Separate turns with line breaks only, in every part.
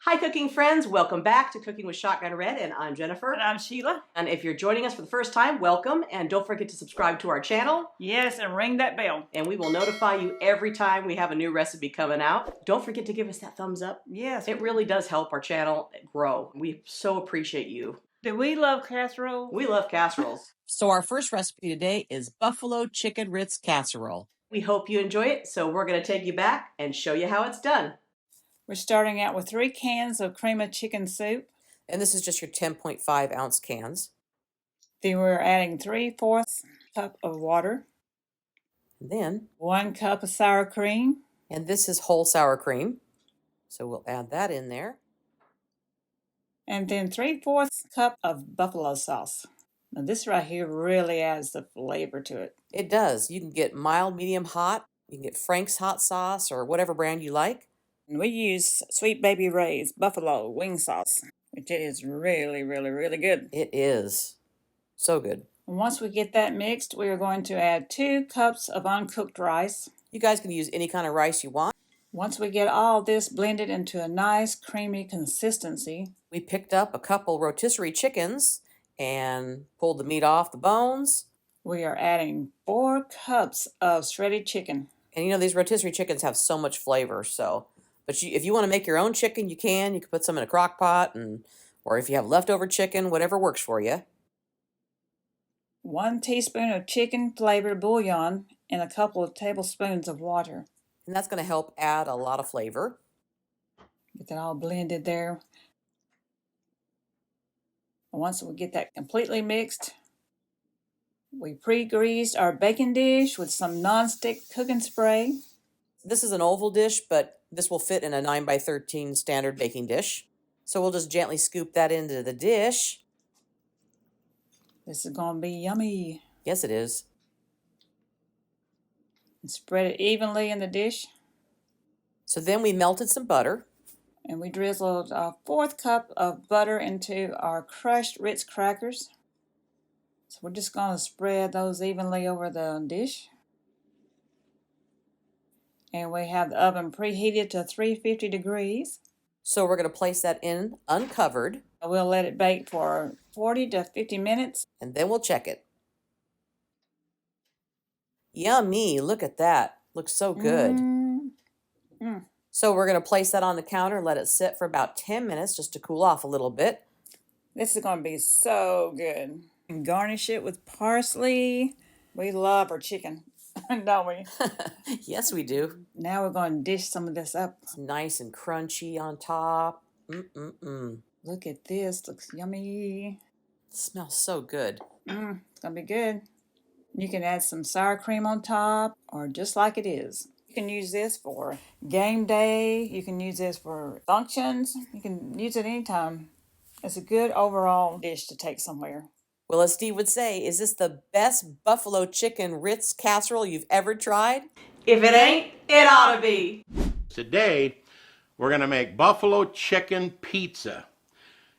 Hi, cooking friends. Welcome back to Cooking with Shotgun Red, and I'm Jennifer.
And I'm Sheila.
And if you're joining us for the first time, welcome, and don't forget to subscribe to our channel.
Yes, and ring that bell.
And we will notify you every time we have a new recipe coming out. Don't forget to give us that thumbs up.
Yes.
It really does help our channel grow. We so appreciate you.
Do we love casserole?
We love casseroles.
So our first recipe today is buffalo chicken Ritz casserole.
We hope you enjoy it, so we're going to take you back and show you how it's done.
We're starting out with 3 cans of cream of chicken soup.
And this is just your 10.5 ounce cans.
Then we're adding 3/4 cup of water.
And then,
1 cup of sour cream.
and this is whole sour cream. So we'll add that in there.
And then 3/4 cup of buffalo sauce. Now this right here really adds the flavor to it.
It does. You can get mild, medium, hot. You can get Frank's hot sauce or whatever brand you like.
And we use Sweet Baby Ray's buffalo wing sauce, which is really, really, really good.
It is. So good.
And once we get that mixed, we are going to add 2 cups of uncooked rice.
You guys can use any kind of rice you want.
Once we get all this blended into a nice creamy consistency,
We picked up a couple rotisserie chickens and pulled the meat off the bones.
we are adding 4 cups of shredded chicken.
And you know, these rotisserie chickens have so much flavor, so... But if you want to make your own chicken, you can. You can put some in a crock pot, or if you have leftover chicken, whatever works for you.
1 teaspoon of chicken flavored bouillon and a couple of tablespoons of water.
And that's going to help add a lot of flavor.
Get that all blended there. And once we get that completely mixed, we pre-greased our baking dish with some non-stick cooking spray.
This is an oval dish, but this will fit in a 9x13 standard baking dish. So we'll just gently scoop that into the dish.
This is going to be yummy.
Yes, it is.
And spread it evenly in the dish.
So then we melted some butter.
And we drizzled a 1/4 cup of butter into our crushed Ritz crackers. So we're just going to spread those evenly over the dish. And we have the oven preheated to 350 degrees.
So we're going to place that in uncovered.
We'll let it bake for 40 to 50 minutes.
And then we'll check it. Yummy. Look at that. Looks so good. So we're going to place that on the counter, let it sit for about 10 minutes just to cool off a little bit.
This is going to be so good. And garnish it with parsley. We love our chicken, don't we?
Yes, we do.
Now we're going to dish some of this up.
It's nice and crunchy on top.
Look at this. Looks yummy.
It smells so good.
It's going to be good. You can add some sour cream on top or just like it is. You can use this for game day. You can use this for functions. You can use it anytime. It's a good overall dish to take somewhere.
Well, as Steve would say, is this the best buffalo chicken Ritz casserole you've ever tried?
If it ain't, it ought to be.
Today, we're going to make buffalo chicken pizza.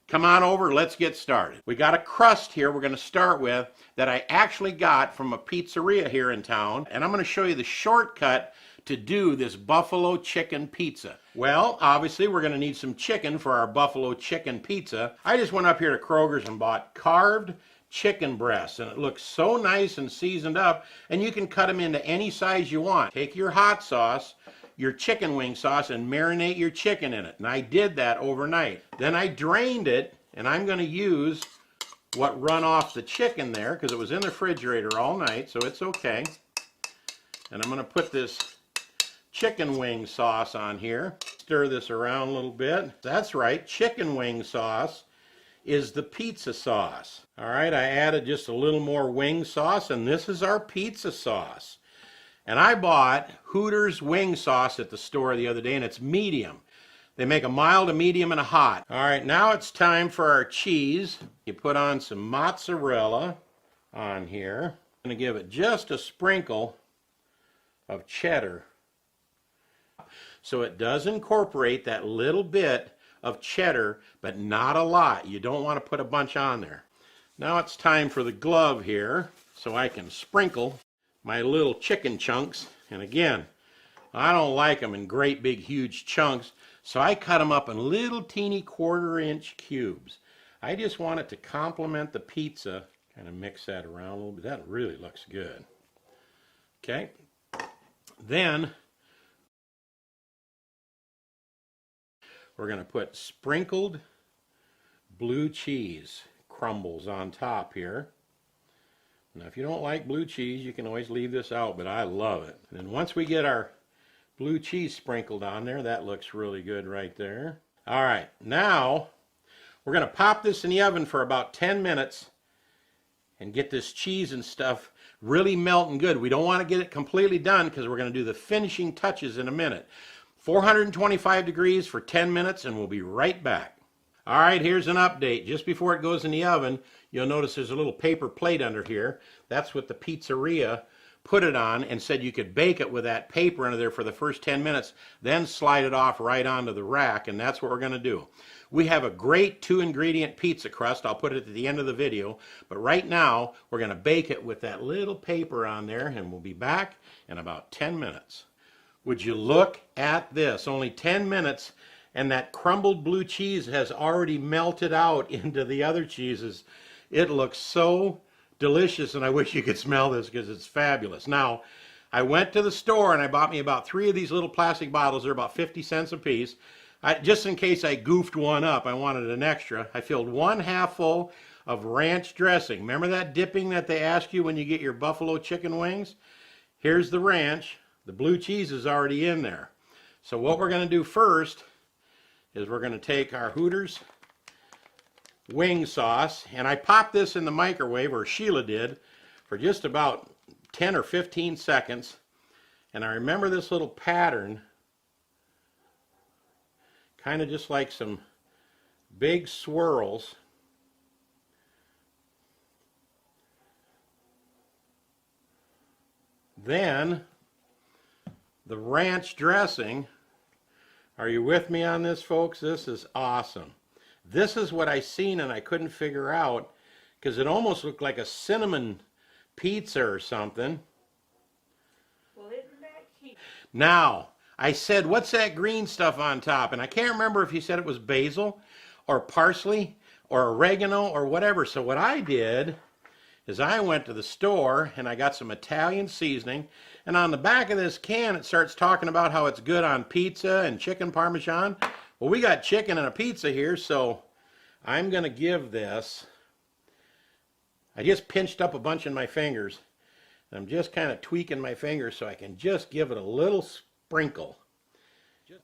Come on over, let's get started. We got a crust here we're going to start with that I actually got from a pizzeria here in town, and I'm going to show you the shortcut to do this buffalo chicken pizza. Well, obviously we're going to need some chicken for our buffalo chicken pizza. I just went up here to Kroger's and bought carved chicken breasts, and it looks so nice and seasoned up, and you can cut them into any size you want. Take your hot sauce, your chicken wing sauce, and marinate your chicken in it. And I did that overnight. Then I drained it, and I'm going to use what run off the chicken there because it was in the refrigerator all night, so it's okay. And I'm going to put this chicken wing sauce on here. Stir this around a little bit. That's right, chicken wing sauce is the pizza sauce. All right, I added just a little more wing sauce, and this is our pizza sauce. And I bought Hooters wing sauce at the store the other day, and it's medium. They make a mild, a medium, and a hot. All right, now it's time for our cheese. You put on some mozzarella on here. I'm going to give it just a sprinkle of cheddar. So it does incorporate that little bit of cheddar, but not a lot. You don't want to put a bunch on there. Now it's time for the glove here, so I can sprinkle my little chicken chunks. And again, I don't like them in great big huge chunks, So I cut them up in little teeny 1/4-inch cubes. I just want it to complement the pizza. Kind of mix that around a little bit. That really looks good. Okay. Then we're going to put sprinkled blue cheese crumbles on top here. Now if you don't like blue cheese, you can always leave this out, but I love it. And then once we get our blue cheese sprinkled on there, that looks really good right there. All right, now we're going to pop this in the oven for about 10 minutes and get this cheese and stuff really melting good. We don't want to get it completely done because we're going to do the finishing touches in a minute. 425 degrees for 10 minutes and we'll be right back. All right, here's an update. Just before it goes in the oven, you'll notice there's a little paper plate under here. That's what the pizzeria put it on and said you could bake it with that paper under there for the first 10 minutes, then slide it off right onto the rack, and that's what we're going to do. We have a great 2-ingredient pizza crust. I'll put it at the end of the video, but right now we're going to bake it with that little paper on there, and we'll be back in about 10 minutes. Would you look at this? Only 10 minutes, and that crumbled blue cheese has already melted out into the other cheeses. It looks so delicious, and I wish you could smell this because it's fabulous. Now, I went to the store and I bought me about 3 of these little plastic bottles. They're about 50 cents a piece. Just in case I goofed one up, I wanted an extra. I filled 1/2 full of ranch dressing. Remember that dipping that they ask you when you get your buffalo chicken wings? Here's the ranch. The blue cheese is already in there. So what we're going to do first is we're going to take our Hooters wing sauce, and I popped this in the microwave, or Sheila did, for just about 10 or 15 seconds. And I remember this little pattern, kind of just like some big swirls. Then the ranch dressing. Are you with me on this, folks? This is awesome. This is what I seen and I couldn't figure out because it almost looked like a cinnamon pizza or something.
Well, isn't that cute?
Now, I said, what's that green stuff on top? And I can't remember if he said it was basil or parsley or oregano or whatever. So what I did is I went to the store and I got some Italian seasoning. And on the back of this can, it starts talking about how it's good on pizza and chicken parmesan. Well, we got chicken and a pizza here, so I'm going to give this, I just pinched up a bunch in my fingers. And I'm just kind of tweaking my fingers so I can just give it a little sprinkle.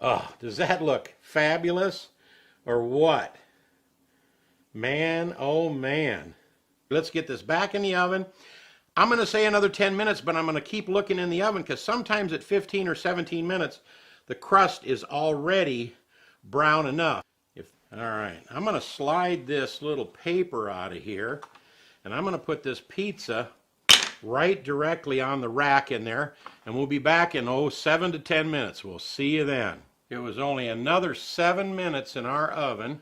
Oh, does that look fabulous or what? Man, oh man. Let's get this back in the oven. I'm going to say another 10 minutes, but I'm going to keep looking in the oven because sometimes at 15 or 17 minutes, the crust is already brown enough. All right, I'm going to slide this little paper out of here, and I'm going to put this pizza right directly on the rack in there, and we'll be back in 7 to 10 minutes. We'll see you then. It was only another 7 minutes in our oven,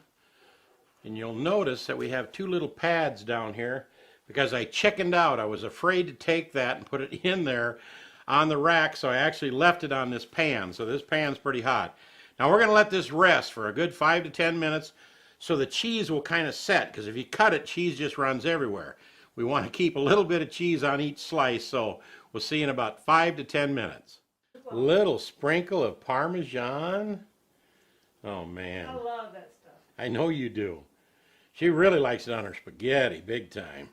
and you'll notice that we have 2 little pads down here because I chickened out. I was afraid to take that and put it in there on the rack, so I actually left it on this pan. So this pan's pretty hot. Now we're going to let this rest for a good 5 to 10 minutes so the cheese will kind of set, because if you cut it, cheese just runs everywhere. We want to keep a little bit of cheese on each slice, so we'll see you in about 5 to 10 minutes. Little sprinkle of Parmesan. Oh man.
I love that stuff.
I know you do. She really likes it on her spaghetti, big time.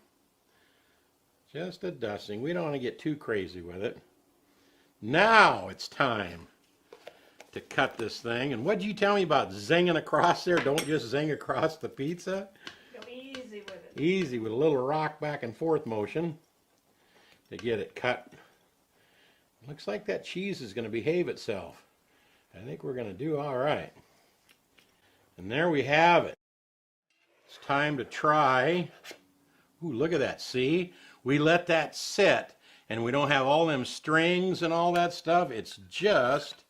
Just a dusting. We don't want to get too crazy with it. Now it's time to cut this thing. And what did you tell me about zinging across there? Don't just zing across the pizza.
Go easy with it.
Easy with a little rock back and forth motion to get it cut. Looks like that cheese is going to behave itself. I think we're going to do all right. And there we have it. It's time to try. Ooh, look at that. See? We let that sit and we don't have all them strings and all that stuff. It's just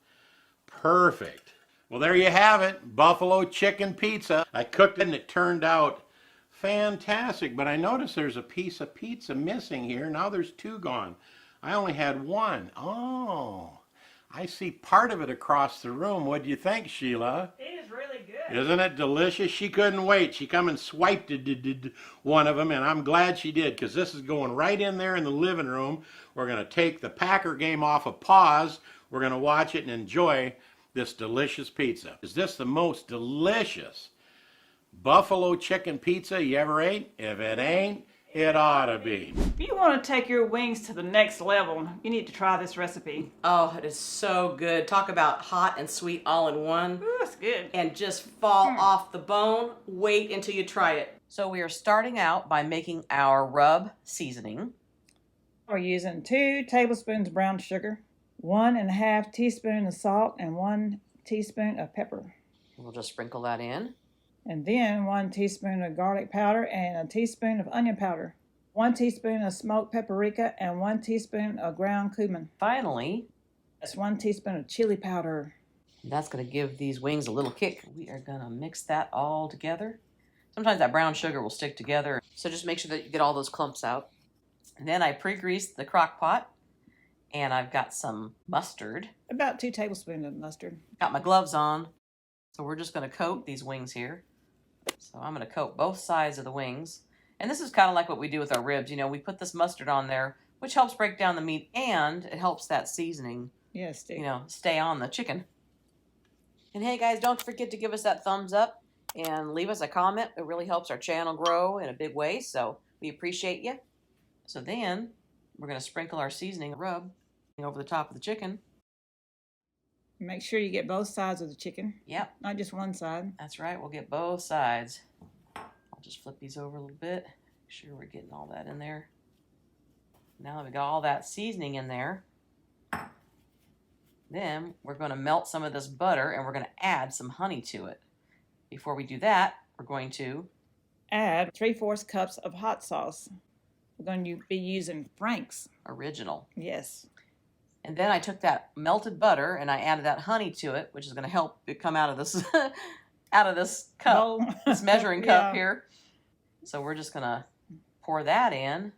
perfect. Well, there you have it. Buffalo chicken pizza. I cooked it and it turned out fantastic. But I noticed there's a piece of pizza missing here. Now there's 2 gone. I only had 1. Oh, I see part of it across the room. What do you think, Sheila?
It is really good.
Isn't it delicious? She couldn't wait. She come and swiped one of them, and I'm glad she did, because this is going right in there in the living room. We're going to take the Packer game off of pause. We're going to watch it and enjoy this delicious pizza. Is this the most delicious buffalo chicken pizza you ever ate? If it ain't, it ought to be.
If you want to take your wings to the next level, you need to try this recipe.
Oh, it is so good. Talk about hot and sweet all in one.
Ooh, it's good.
And just fall off the bone. Wait until you try it.
So we are starting out by making our rub seasoning.
We're using 2 tablespoons brown sugar, 1.5 teaspoons of salt, and 1 teaspoon of pepper.
We'll just sprinkle that in.
And then 1 teaspoon of garlic powder and a teaspoon of onion powder, 1 teaspoon of smoked paprika, and 1 teaspoon of ground cumin.
Finally,
That's 1 teaspoon of chili powder.
that's going to give these wings a little kick. We are going to mix that all together. Sometimes that brown sugar will stick together, so just make sure that you get all those clumps out. And then I pre-greased the crock pot, and I've got some mustard.
About 2 tablespoons of mustard.
Got my gloves on, so we're just going to coat these wings here. So I'm going to coat both sides of the wings. And this is kind of like what we do with our ribs. You know, we put this mustard on there, which helps break down the meat, and it helps that seasoning,
Yes,
you know, stay on the chicken. And hey guys, don't forget to give us that thumbs up and leave us a comment. It really helps our channel grow in a big way, so we appreciate you. So then we're going to sprinkle our seasoning rub over the top of the chicken.
Make sure you get both sides of the chicken.
Yep,
Not just one side.
that's right. We'll get both sides. I'll just flip these over a little bit. Make sure we're getting all that in there. Now that we got all that seasoning in there, then we're going to melt some of this butter and we're going to add some honey to it. Before we do that, we're going to
Add 3/4 cups of hot sauce. We're going to be using Frank's.
original.
Yes.
And then I took that melted butter and I added that honey to it, which is going to help it come out of this cup,
Bowl.
this measuring cup
Yeah.
here. So we're just going to pour that in.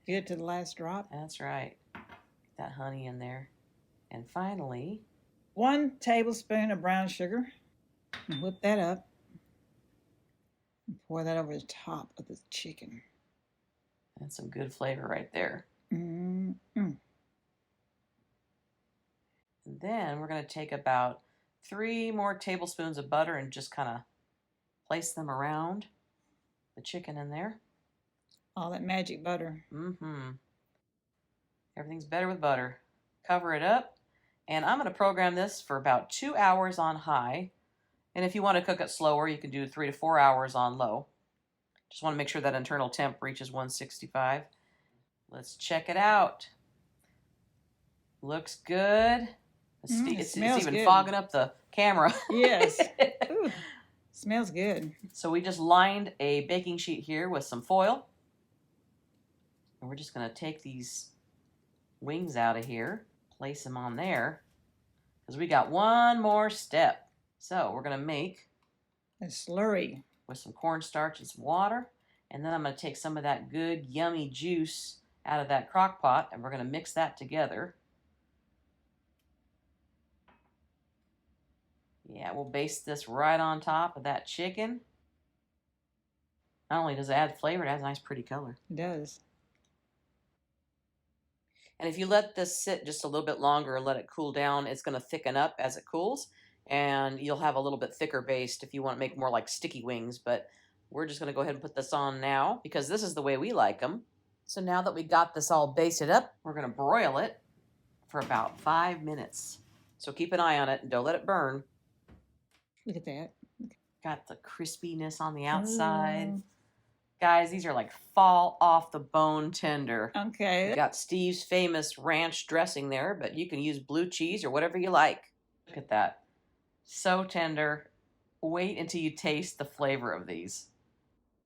Good to the last drop.
That's right. That honey in there. And finally,
1 tablespoon of brown sugar. And whip that up. And pour that over the top of the chicken.
that's some good flavor right there.
Mm-mm.
And then we're going to take about 3 more tablespoons of butter and just kind of place them around the chicken in there.
All that magic butter.
Mm-hmm. Everything's better with butter. Cover it up. And I'm going to program this for about 2 hours on high. And if you want to cook it slower, you can do 3 to 4 hours on low. Just want to make sure that internal temp reaches 165. Let's check it out. Looks good. It's
smells
even
good.
fogging up the camera.
Yes. Ooh, smells good.
So we just lined a baking sheet here with some foil. And we're just going to take these wings out of here, place them on there, because we got one more step. So we're going to make
A slurry.
with some cornstarch and some water. And then I'm going to take some of that good, yummy juice out of that crock pot, and we're going to mix that together. Yeah, we'll baste this right on top of that chicken. Not only does it add flavor, it adds a nice pretty color.
It does.
And if you let this sit just a little bit longer and let it cool down, it's going to thicken up as it cools. And you'll have a little bit thicker baste if you want to make more like sticky wings. But we're just going to go ahead and put this on now because this is the way we like them. So now that we got this all basted up, we're going to broil it for about 5 minutes. So keep an eye on it and don't let it burn.
Look at that.
Got the crispiness on the outside.
Mm.
Guys, these are like fall off the bone tender.
Okay.
You got Steve's famous ranch dressing there, but you can use blue cheese or whatever you like. Look at that. So tender. Wait until you taste the flavor of these.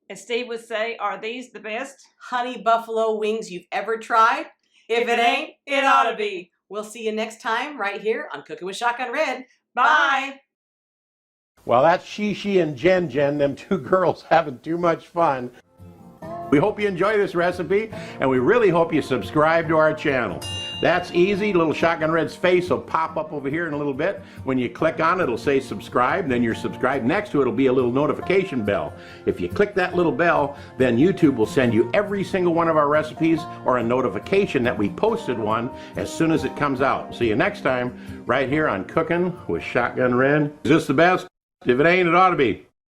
As Steve would say, are these the best?
Honey buffalo wings you've ever tried? If it ain't, it ought to be. We'll see you next time right here on Cooking with Shotgun Red. Bye.
Well, that's Shishi and Jen, them 2 girls having too much fun. We hope you enjoy this recipe, and we really hope you subscribe to our channel. That's easy. Little Shotgun Red's face will pop up over here in a little bit. When you click on it, it'll say subscribe, then you're subscribed. Next to it will be a little notification bell. If you click that little bell, then YouTube will send you every single one of our recipes or a notification that we posted one as soon as it comes out. See you next time right here on Cooking with Shotgun Red. Is this the best? If it ain't, it ought to be.